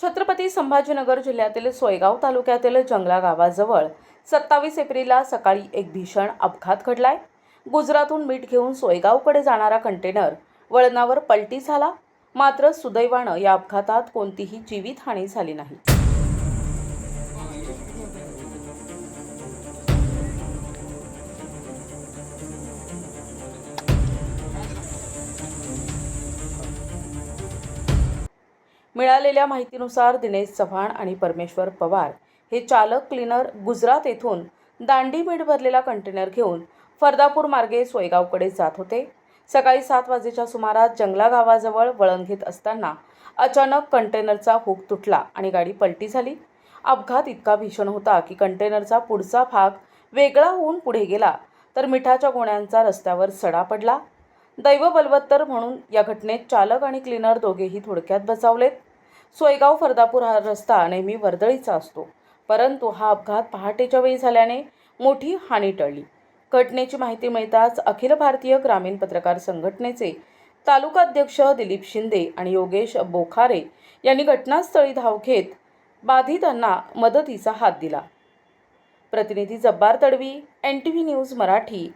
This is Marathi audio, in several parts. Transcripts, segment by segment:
छत्रपती संभाजीनगर जिल्ह्यातील सोयगाव तालुक्यातील जंगला गावाजवळ 27 एप्रिलला सकाळी एक भीषण अपघात घडलाय। गुजरातहून मीठ घेऊन सोयगावकडे जाणारा कंटेनर वळणावर पलटी झाला। मात्र सुदैवाने या अपघातात कोणतीही जीवितहानी झाली नाही। मिळालेल्या माहितीनुसार दिनेश चव्हाण आणि परमेश्वर पवार हे चालक क्लीनर गुजरात येथून दांडी मीठ भरलेला कंटेनर घेऊन फरदापूर मार्गे सोयगावकडे जात होते। सकाळी 7 वाजेच्या सुमारास जंगला गावाजवळ वळण घेत असताना अचानक कंटेनरचा हुक तुटला आणि गाडी पलटी झाली। अपघात इतका भीषण होता की कंटेनरचा पुढचा भाग वेगळा होऊन पुढे गेला, तर मिठाच्या गोण्यांचा रस्त्यावर सडा पडला। दैव बलवत्तर म्हणून या घटनेत चालक आणि क्लीनर दोघेही थोडक्यात बचावलेत। सोयगाव फरदापूर हा रस्ता नेहमी वर्दळीचा असतो, परंतु हा अपघात पहाटेच्या वेळी झाल्याने मोठी हानी टळली। घटनेची माहिती मिळताच अखिल भारतीय ग्रामीण पत्रकार संघटनेचे तालुकाध्यक्ष दिलीप शिंदे आणि योगेश बोखारे यांनी घटनास्थळी धाव घेत बाधितांना मदतीचा हात दिला। प्रतिनिधी जब्बार तडवी, NTV न्यूज मराठी,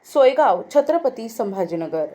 सोयगाव, छत्रपती संभाजीनगर।